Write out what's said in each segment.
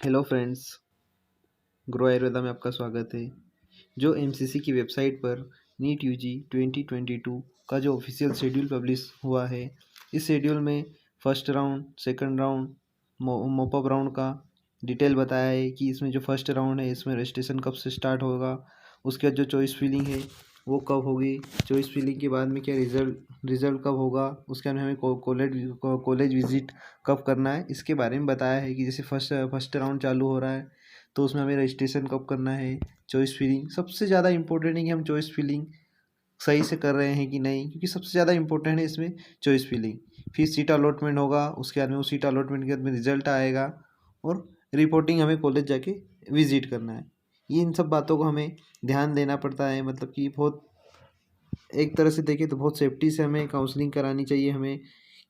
Hello friends, grow Ayurveda में आपका स्वागत है। जो एमसीसी की वेबसाइट पर नीट यूजी 2022 का जो ऑफिशियल शेड्यूल पब्लिश हुआ है, इस शेड्यूल में first round, second round, mop-up round का डिटेल बताया है कि इसमें जो फर्स्ट राउंड है इसमें रजिस्ट्रेशन कब से स्टार्ट होगा, उसके बाद जो चॉइस फिलिंग है वो कब होगी, चॉइस फिलिंग के बाद में क्या रिज़ल्ट कब होगा, उसके बाद में हमें कॉलेज विज़िट कब करना है, इसके बारे में बताया है कि जैसे फर्स्ट राउंड चालू हो रहा है तो उसमें हमें रजिस्ट्रेशन कब करना है, चॉइस फिलिंग सबसे ज़्यादा इंपॉर्टेंट है कि हम चॉइस फिलिंग सही से कर रहे हैं कि नहीं, क्योंकि सबसे ज़्यादा इंपॉर्टेंट है इसमें चॉइस फिलिंग। फिर सीट अलॉटमेंट होगा, उसके बाद में वो सीट अलॉटमेंट के बाद में रिजल्ट आएगा और रिपोर्टिंग हमें कॉलेज जाके विज़िट करना है। ये इन सब बातों को हमें ध्यान देना पड़ता है, मतलब कि बहुत एक तरह से देखें तो बहुत सेफ्टी से हमें काउंसलिंग करानी चाहिए हमें,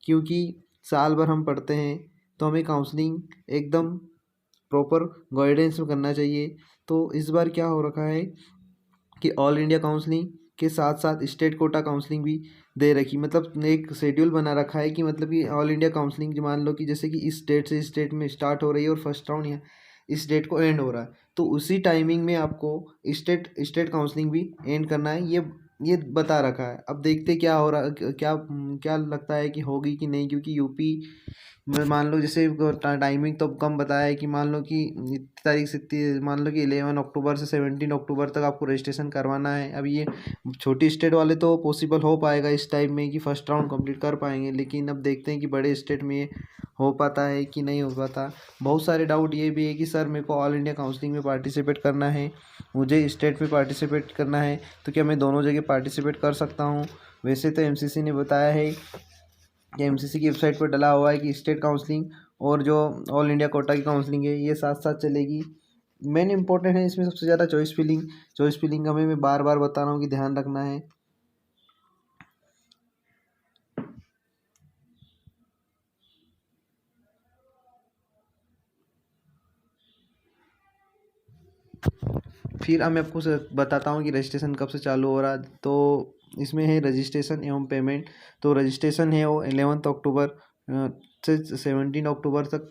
क्योंकि साल भर हम पढ़ते हैं तो हमें काउंसलिंग एकदम प्रॉपर गाइडेंस में करना चाहिए। तो इस बार क्या हो रखा है कि ऑल इंडिया काउंसलिंग के साथ साथ स्टेट कोटा काउंसलिंग भी दे रखी, मतलब एक शेड्यूल बना रखा है कि मतलब कि ऑल इंडिया काउंसलिंग जो मान लो कि जैसे कि इस डेट से इस डेट में स्टार्ट हो रही है और फर्स्ट राउंड यहाँ इस डेट को एंड हो रहा है, तो उसी टाइमिंग में आपको स्टेट काउंसलिंग भी एंड करना है, ये बता रखा है। अब देखते क्या हो रहा, क्या क्या लगता है कि होगी कि नहीं, क्योंकि यूपी में मान लो जैसे टाइमिंग तो कम बताया है कि मान लो कि इतनी तारीख से मान लो कि 11 अक्टूबर से 17 अक्टूबर तक आपको रजिस्ट्रेशन करवाना है। अब ये छोटी स्टेट वाले तो पॉसिबल हो पाएगा इस टाइम में कि फर्स्ट राउंड कंप्लीट कर पाएंगे, लेकिन अब देखते हैं कि बड़े स्टेट में ये हो पाता है कि नहीं हो पाता। बहुत सारे डाउट ये भी है कि सर मेरे को ऑल इंडिया काउंसलिंग में पार्टिसिपेट करना है, मुझे स्टेट में पार्टिसिपेट करना है, तो क्या मैं दोनों जगह पार्टिसिपेट कर सकता हूँ? वैसे तो एमसीसी ने बताया है कि एमसीसी की वेबसाइट पर डला हुआ है कि स्टेट काउंसलिंग और जो ऑल इंडिया कोटा की काउंसलिंग है ये साथ साथ चलेगी। मेन इंपॉर्टेंट है इसमें सबसे ज़्यादा चॉइस फिलिंग का मैं बार बार बता रहा हूँ कि ध्यान रखना है। फिर अब मैं आपको बताता हूँ कि रजिस्ट्रेशन कब से चालू हो रहा है। तो इसमें है रजिस्ट्रेशन एवं पेमेंट। तो रजिस्ट्रेशन है वो 11 अक्टूबर से 17 अक्टूबर तक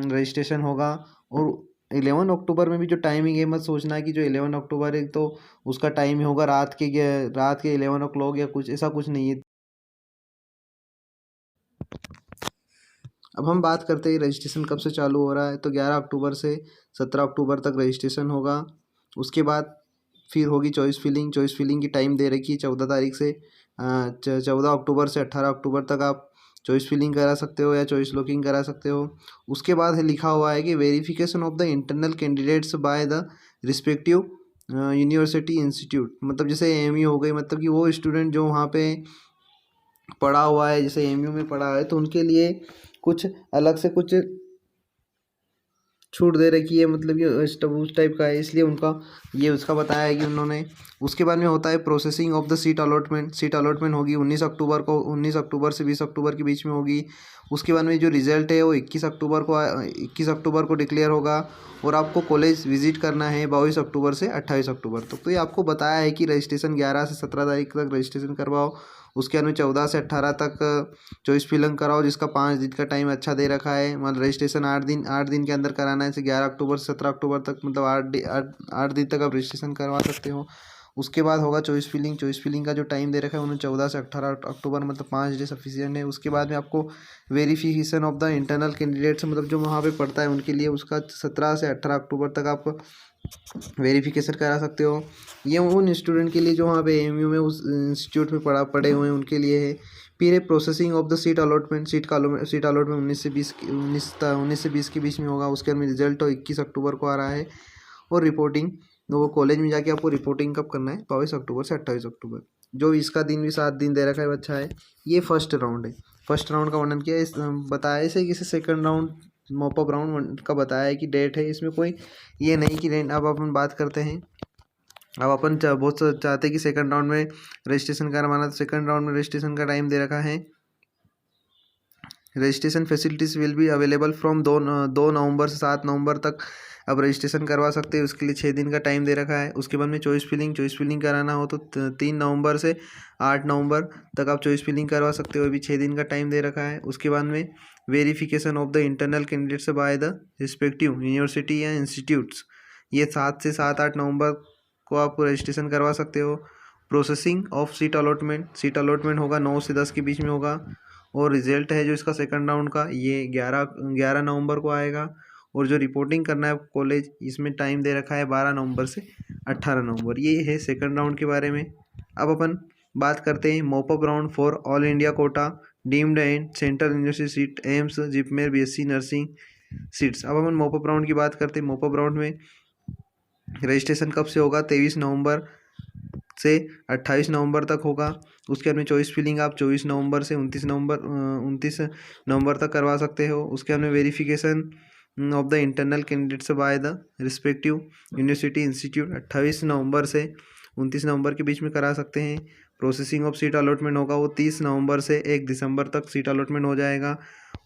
रजिस्ट्रेशन होगा। और 11 अक्टूबर में भी जो टाइमिंग है मत सोचना है कि जो 11 अक्टूबर है तो उसका टाइम होगा रात के 11 o'clock या कुछ ऐसा कुछ नहीं है। अब हम बात करते हैं रजिस्ट्रेशन कब से चालू हो रहा है। तो 11 अक्टूबर से 17 अक्टूबर तक रजिस्ट्रेशन होगा। उसके बाद फिर होगी चॉइस फिलिंग की टाइम दे रखी है 14 तारीख से 14 अक्टूबर से 18 अक्टूबर तक आप चॉइस फिलिंग करा सकते हो या चॉइस लॉकिंग करा सकते हो। उसके बाद है लिखा हुआ है कि verification of the internal candidates by the respective university institute, मतलब जैसे एएमयू हो गई, मतलब कि वो स्टूडेंट जो वहाँ पे पढ़ा हुआ है, जैसे एएमयू में पढ़ा है, तो उनके लिए कुछ अलग से कुछ छूट दे रखी है, मतलब कि उस टाइप का है, इसलिए उनका ये उसका बताया है कि उन्होंने। उसके बाद में होता है processing of the seat allotment होगी 19 अक्टूबर से 20 अक्टूबर के बीच में होगी। उसके बाद में जो रिजल्ट है वो 21 अक्टूबर को डिक्लेयर होगा और आपको कॉलेज विजिट करना है 22 अक्टूबर से 28 अक्टूबर तक। तो ये आपको बताया है कि रजिस्ट्रेशन 11 से 17 तारीख तक रजिस्ट्रेशन करवाओ, उसके बाद में 14 से 18 तक चॉइस फिलिंग कराओ, जिसका 5 दिन का टाइम अच्छा दे रखा है। मतलब रजिस्ट्रेशन 8 दिन के अंदर कराना है, जैसे 11 अक्टूबर से 17 अक्टूबर तक, मतलब 8 दिन तक आप रजिस्ट्रेशन करवा सकते हो। उसके बाद होगा चॉइस फिलिंग का जो टाइम दे रखा है उन्होंने 14 से 18 अक्टूबर, मतलब 5 डे सफिशियंट है। उसके बाद में आपको verification of the internal candidates, मतलब जो वहाँ पे पढ़ता है उनके लिए, उसका 17 से 18 अक्टूबर तक आप वेरिफिकेशन करा सकते हो। ये उन स्टूडेंट के लिए जो वहाँ पे एएमयू में उस इंस्टीट्यूट में पढ़े हुए हैं उनके लिए है। फिर है processing of the seat allotment. Seat allotment 19 से 20 के बीच में होगा। उसके बाद में रिजल्ट 21 अक्टूबर को आ रहा है। और रिपोर्टिंग, वो कॉलेज में जाके आपको रिपोर्टिंग कब करना है, 22 अक्टूबर से 28 अक्टूबर। जो इसका दिन भी 7 दिन दे रखा है, अच्छा है। ये फर्स्ट राउंड है, फर्स्ट राउंड का वर्णन किया है, बताया इसे किसी सेकंड राउंड मॉपअप राउंड का बताया है कि डेट है, इसमें कोई ये नहीं कि अब अपन बात करते हैं। अब अपन बहुत चाहते हैं कि सेकंड राउंड में रजिस्ट्रेशन करवाना, तो सेकंड राउंड में रजिस्ट्रेशन का टाइम दे रखा है। Registration facilities will be available from 2 नवंबर से 7 नवंबर तक अब रजिस्ट्रेशन करवा सकते हैं। उसके लिए 6 दिन का टाइम दे रखा है। उसके बाद में चॉइस फिलिंग कराना हो तो 3 नवंबर से 8 नवंबर तक आप चॉइस फिलिंग करवा सकते हो, अभी 6 दिन का टाइम दे रखा है। उसके बाद में verification of the internal candidates by the respective university या इंस्टीट्यूट्स, ये 7 से 8 नवंबर को आप रजिस्ट्रेशन करवा सकते हो। प्रोसेसिंग ऑफ सीट अलॉटमेंट होगा 9 से 10 के बीच में होगा। और रिजल्ट है जो इसका सेकंड राउंड का, ये 11 नवंबर को आएगा। और जो रिपोर्टिंग करना है कॉलेज, इसमें टाइम दे रखा है 12 नवंबर से 18 नवंबर। ये है सेकंड राउंड के बारे में। अब अपन बात करते हैं mop up round for all India quota deemed and central university seat AIIMS JIPMER BSc nursing seats. अब अपन मॉपअप राउंड की बात करते हैं। मॉपअप राउंड में रजिस्ट्रेशन कब से होगा? 23 नवंबर से 28 नवंबर तक होगा। उसके बाद में चॉइस फिलिंग आप 24 नवंबर से 29 नवंबर तक करवा सकते हो। उसके बाद में verification of the internal candidates by the respective university institute 28 नवंबर से 29 नवंबर के बीच में करा सकते हैं। प्रोसेसिंग ऑफ सीट अलॉटमेंट होगा वो 30 नवंबर से 1 दिसंबर तक सीट अलॉटमेंट हो जाएगा।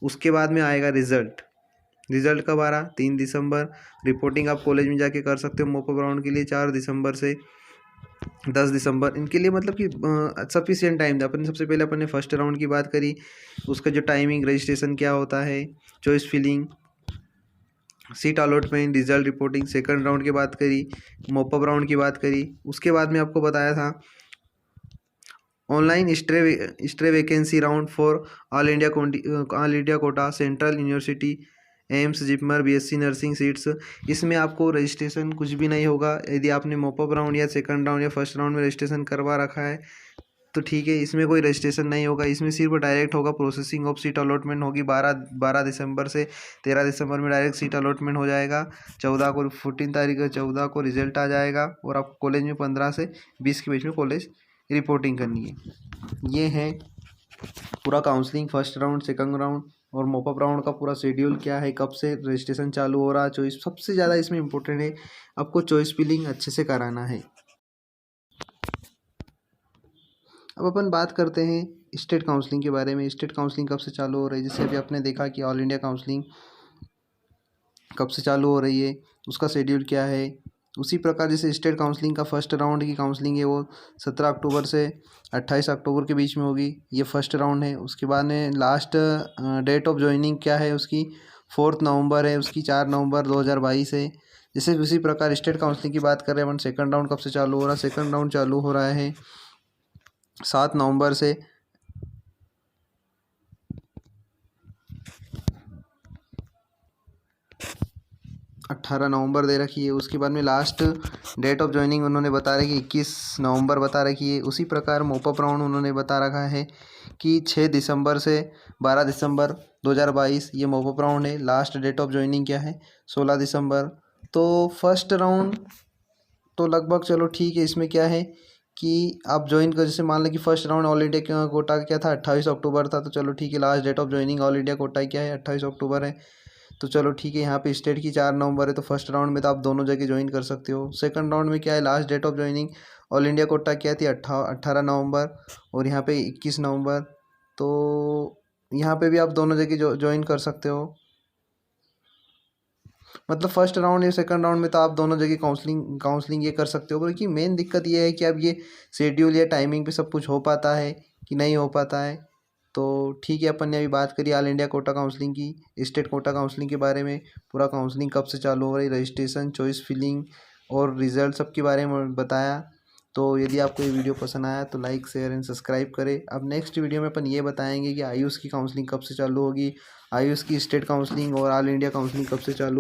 उसके बाद में आएगा रिजल्ट कब आ रहा? 3 दिसंबर। रिपोर्टिंग आप कॉलेज में जाके कर सकते हो मॉपअप राउंड के लिए 4 दिसंबर से 10 दिसंबर। इनके लिए मतलब कि सफिशिएंट टाइम था। सबसे पहले अपन ने फर्स्ट राउंड की बात करी, उसका जो टाइमिंग रजिस्ट्रेशन क्या होता है, choice filling, seat allotment, result reporting. Second round की बात करी, मॉपअप राउंड की बात करी। उसके बाद में आपको बताया था online stray vacancy round for all India Kota central university AIIMS JIPMER BSc nursing seats. इसमें आपको रजिस्ट्रेशन कुछ भी नहीं होगा। यदि आपने मॉपअप राउंड या सेकंड राउंड या फर्स्ट राउंड में रजिस्ट्रेशन करवा रखा है तो ठीक है, इसमें कोई रजिस्ट्रेशन नहीं होगा। इसमें सिर्फ डायरेक्ट होगा प्रोसेसिंग ऑफ सीट अलॉटमेंट होगी। 12 दिसंबर से 13 दिसंबर में डायरेक्ट सीट अलॉटमेंट हो जाएगा। 14 तारीख को 14 को रिजल्ट आ जाएगा। और आपको कॉलेज में 15 से 20 के बीच में कॉलेज रिपोर्टिंग करनी है। ये है पूरा counselling, first round, second round और मॉपअप राउंड का पूरा शेड्यूल क्या है, कब से रजिस्ट्रेशन चालू हो रहा है। चॉइस सबसे ज़्यादा इसमें इम्पोर्टेंट है, आपको चॉइस फिलिंग अच्छे से कराना है। अब अपन बात करते हैं स्टेट काउंसलिंग के बारे में। स्टेट काउंसलिंग कब से चालू हो रही है? जैसे अभी आपने देखा कि ऑल इंडिया काउंसलिंग कब से चालू हो रही है, उसका शेड्यूल क्या है। उसी प्रकार जैसे स्टेट काउंसलिंग का फर्स्ट राउंड की काउंसलिंग है वो 17 अक्टूबर से 28 अक्टूबर के बीच में होगी। ये फर्स्ट राउंड है। उसके बाद में लास्ट डेट ऑफ ज्वाइनिंग क्या है उसकी? 4 नवंबर है उसकी, 4 नवंबर 2022 है। जैसे उसी प्रकार स्टेट काउंसलिंग की बात कर रहे हैं अपन। सेकंड राउंड कब से चालू हो रहा है? सेकंड राउंड चालू हो रहा है 7 नवंबर से 18 नवंबर दे रखी है। उसके बाद में लास्ट डेट ऑफ ज्वाइनिंग उन्होंने बता रखी है 21 नवंबर बता रखी है। उसी प्रकार मॉपअप राउंड उन्होंने बता रखा है कि 6 दिसंबर से 12 दिसंबर 2022 ये मॉपअप राउंड है। लास्ट डेट ऑफ ज्वाइनिंग क्या है? 16 दिसंबर। तो फर्स्ट राउंड तो लगभग चलो ठीक है। इसमें क्या है कि आप ज्वाइन कर, जैसे मान लें कि first round all India quota क्या था 28 अक्टूबर था, तो चलो ठीक है। Last date of joining all India quota क्या है? 28 अक्टूबर है। तो चलो ठीक है, यहाँ पे स्टेट की 4 नवंबर है। तो फर्स्ट राउंड में तो आप दोनों जगह ज्वाइन कर सकते हो। सेकंड राउंड में क्या है? Last date of joining all India quota क्या थी? 18 नवंबर और यहाँ पे 21 नवंबर। तो यहाँ पे भी आप दोनों जगह ज्वाइन कर सकते हो। मतलब फर्स्ट राउंड या सेकंड राउंड में तो आप दोनों जगह काउंसलिंग ये कर सकते हो। लेकिन मेन दिक्कत ये है कि अब ये शेड्यूल या टाइमिंग पे सब कुछ हो पाता है कि नहीं हो पाता है। तो ठीक है, अपन ने अभी बात करी ऑल इंडिया कोटा काउंसलिंग की, स्टेट कोटा काउंसलिंग के बारे में। पूरा काउंसलिंग कब से चालू हो रही, रजिस्ट्रेशन, चॉइस फिलिंग और रिजल्ट सब के बारे में बताया। तो यदि आपको ये वीडियो पसंद आया तो लाइक, शेयर एंड सब्सक्राइब करें। अब नेक्स्ट वीडियो में अपन ये बताएंगे कि आयुष की काउंसलिंग कब से चालू होगी, आयुष की स्टेट काउंसलिंग और ऑल इंडिया काउंसलिंग कब से चालू